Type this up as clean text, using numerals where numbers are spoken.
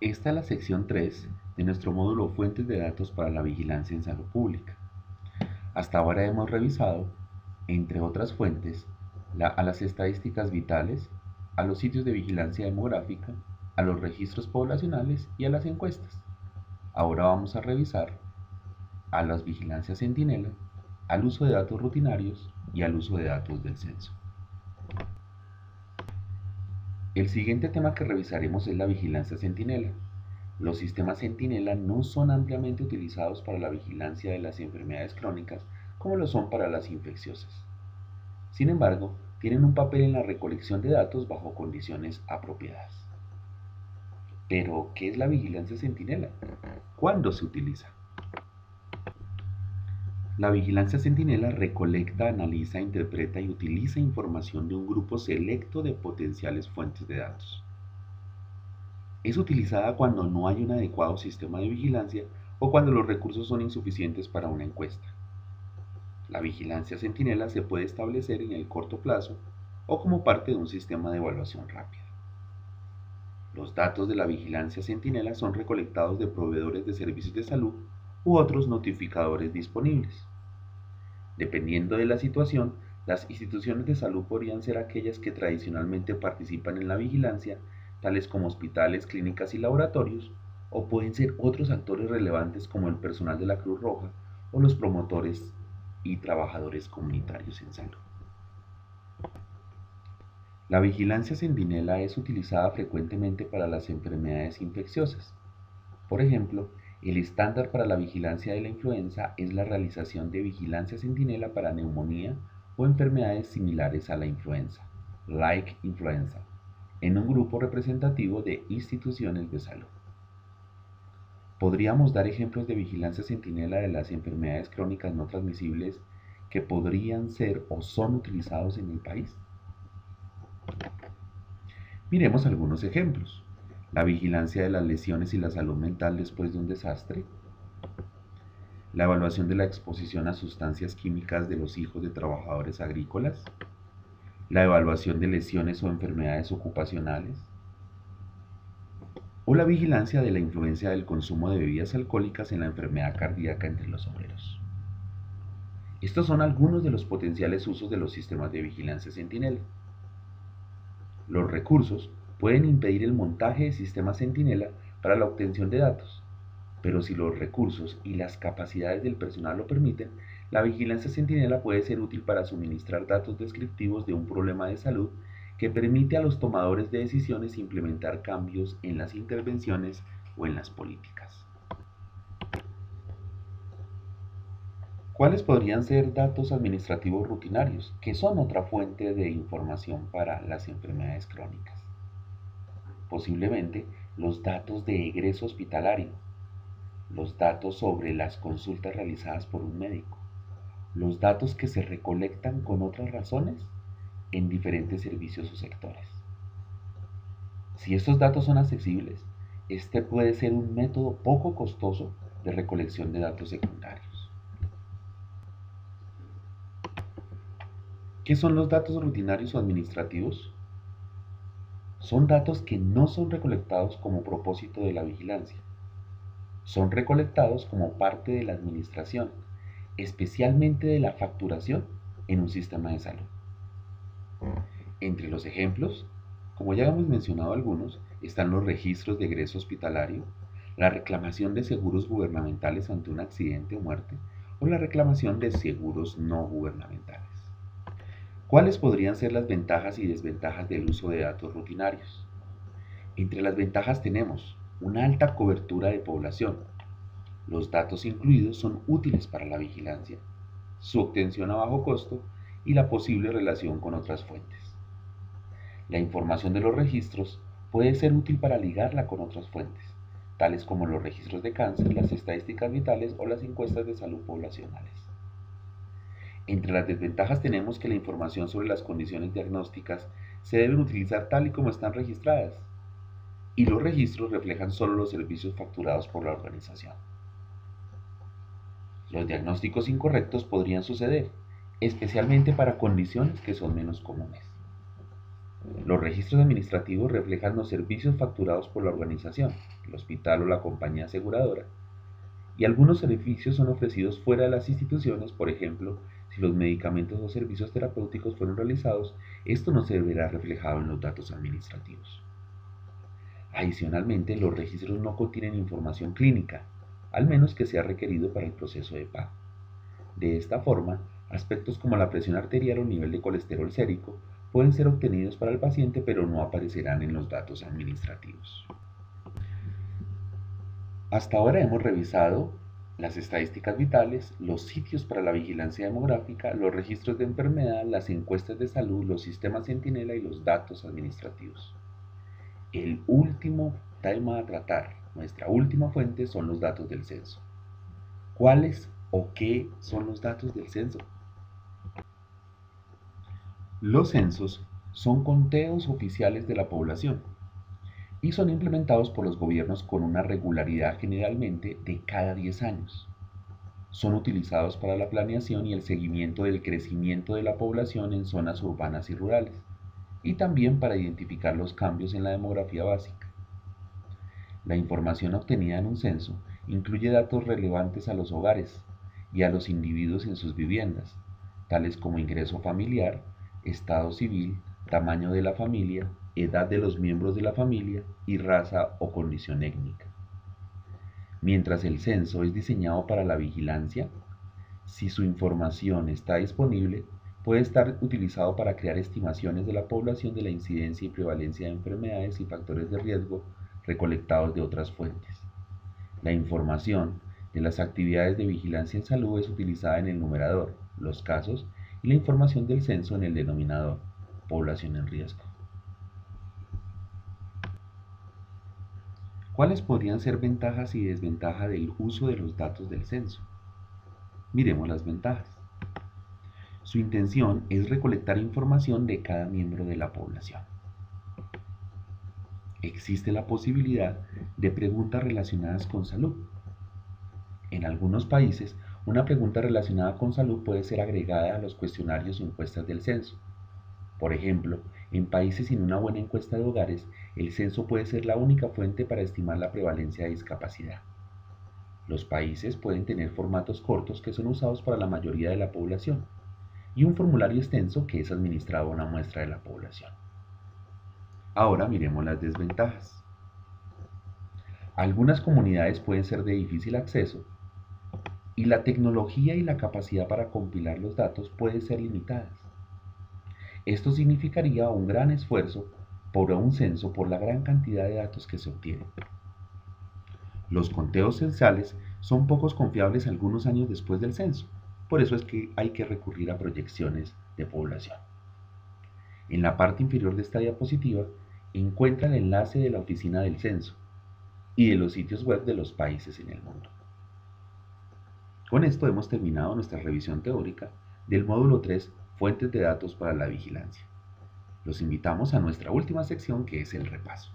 Esta es la sección 3 de nuestro módulo Fuentes de datos para la vigilancia en salud pública. Hasta ahora hemos revisado, entre otras fuentes, a las estadísticas vitales, a los sitios de vigilancia demográfica, a los registros poblacionales y a las encuestas. Ahora vamos a revisar a las vigilancias centinela, al uso de datos rutinarios y al uso de datos del censo. El siguiente tema que revisaremos es la vigilancia centinela. Los sistemas centinela no son ampliamente utilizados para la vigilancia de las enfermedades crónicas como lo son para las infecciosas. Sin embargo, tienen un papel en la recolección de datos bajo condiciones apropiadas. Pero, ¿qué es la vigilancia centinela? ¿Cuándo se utiliza? La vigilancia centinela recolecta, analiza, interpreta y utiliza información de un grupo selecto de potenciales fuentes de datos. Es utilizada cuando no hay un adecuado sistema de vigilancia o cuando los recursos son insuficientes para una encuesta. La vigilancia centinela se puede establecer en el corto plazo o como parte de un sistema de evaluación rápida. Los datos de la vigilancia centinela son recolectados de proveedores de servicios de salud u otros notificadores disponibles. Dependiendo de la situación, las instituciones de salud podrían ser aquellas que tradicionalmente participan en la vigilancia, tales como hospitales, clínicas y laboratorios, o pueden ser otros actores relevantes como el personal de la Cruz Roja o los promotores y trabajadores comunitarios en salud. La vigilancia centinela es utilizada frecuentemente para las enfermedades infecciosas. Por ejemplo, el estándar para la vigilancia de la influenza es la realización de vigilancia centinela para neumonía o enfermedades similares a la influenza, like influenza, en un grupo representativo de instituciones de salud. Podríamos dar ejemplos de vigilancia centinela de las enfermedades crónicas no transmisibles que podrían ser o son utilizados en el país. Miremos algunos ejemplos. La vigilancia de las lesiones y la salud mental después de un desastre, la evaluación de la exposición a sustancias químicas de los hijos de trabajadores agrícolas, la evaluación de lesiones o enfermedades ocupacionales, o la vigilancia de la influencia del consumo de bebidas alcohólicas en la enfermedad cardíaca entre los obreros. Estos son algunos de los potenciales usos de los sistemas de vigilancia centinela. Los recursos pueden impedir el montaje de sistemas centinela para la obtención de datos, pero si los recursos y las capacidades del personal lo permiten, la vigilancia centinela puede ser útil para suministrar datos descriptivos de un problema de salud que permite a los tomadores de decisiones implementar cambios en las intervenciones o en las políticas. ¿Cuáles podrían ser datos administrativos rutinarios, que son otra fuente de información para las enfermedades crónicas? Posiblemente los datos de egreso hospitalario, los datos sobre las consultas realizadas por un médico, los datos que se recolectan con otras razones en diferentes servicios o sectores. Si estos datos son accesibles, este puede ser un método poco costoso de recolección de datos secundarios. ¿Qué son los datos rutinarios o administrativos? Son datos que no son recolectados como propósito de la vigilancia. Son recolectados como parte de la administración, especialmente de la facturación en un sistema de salud. Entre los ejemplos, como ya hemos mencionado algunos, están los registros de egreso hospitalario, la reclamación de seguros gubernamentales ante un accidente o muerte, o la reclamación de seguros no gubernamentales. ¿Cuáles podrían ser las ventajas y desventajas del uso de datos rutinarios? Entre las ventajas tenemos una alta cobertura de población. Los datos incluidos son útiles para la vigilancia, su obtención a bajo costo y la posible relación con otras fuentes. La información de los registros puede ser útil para ligarla con otras fuentes, tales como los registros de cáncer, las estadísticas vitales o las encuestas de salud poblacionales. Entre las desventajas tenemos que la información sobre las condiciones diagnósticas se deben utilizar tal y como están registradas, y los registros reflejan solo los servicios facturados por la organización. Los diagnósticos incorrectos podrían suceder, especialmente para condiciones que son menos comunes. Los registros administrativos reflejan los servicios facturados por la organización, el hospital o la compañía aseguradora, y algunos servicios son ofrecidos fuera de las instituciones. Por ejemplo, si los medicamentos o servicios terapéuticos fueron realizados, esto no se verá reflejado en los datos administrativos. Adicionalmente, los registros no contienen información clínica, al menos que sea requerido para el proceso de pago. De esta forma, aspectos como la presión arterial o nivel de colesterol sérico pueden ser obtenidos para el paciente, pero no aparecerán en los datos administrativos. Hasta ahora hemos revisado las estadísticas vitales, los sitios para la vigilancia demográfica, los registros de enfermedad, las encuestas de salud, los sistemas centinela y los datos administrativos. El último tema a tratar, nuestra última fuente, son los datos del censo. ¿Cuáles o qué son los datos del censo? Los censos son conteos oficiales de la población y son implementados por los gobiernos con una regularidad generalmente de cada 10 años. Son utilizados para la planeación y el seguimiento del crecimiento de la población en zonas urbanas y rurales, y también para identificar los cambios en la demografía básica. La información obtenida en un censo incluye datos relevantes a los hogares y a los individuos en sus viviendas, tales como ingreso familiar, estado civil, tamaño de la familia, edad de los miembros de la familia y raza o condición étnica. Mientras el censo es diseñado para la vigilancia, si su información está disponible, puede estar utilizado para crear estimaciones de la población de la incidencia y prevalencia de enfermedades y factores de riesgo recolectados de otras fuentes. La información de las actividades de vigilancia en salud es utilizada en el numerador, los casos, y la información del censo en el denominador, población en riesgo. ¿Cuáles podrían ser ventajas y desventajas del uso de los datos del censo? Miremos las ventajas. Su intención es recolectar información de cada miembro de la población. Existe la posibilidad de preguntas relacionadas con salud. En algunos países, una pregunta relacionada con salud puede ser agregada a los cuestionarios o encuestas del censo. Por ejemplo, en países sin una buena encuesta de hogares, el censo puede ser la única fuente para estimar la prevalencia de discapacidad. Los países pueden tener formatos cortos que son usados para la mayoría de la población y un formulario extenso que es administrado a una muestra de la población. Ahora miremos las desventajas. Algunas comunidades pueden ser de difícil acceso y la tecnología y la capacidad para compilar los datos pueden ser limitadas. Esto significaría un gran esfuerzo por un censo por la gran cantidad de datos que se obtienen. Los conteos censales son poco confiables algunos años después del censo, por eso es que hay que recurrir a proyecciones de población. En la parte inferior de esta diapositiva encuentra el enlace de la oficina del censo y de los sitios web de los países en el mundo. Con esto hemos terminado nuestra revisión teórica del módulo 3, Fuentes de datos para la vigilancia. Los invitamos a nuestra última sección, que es el repaso.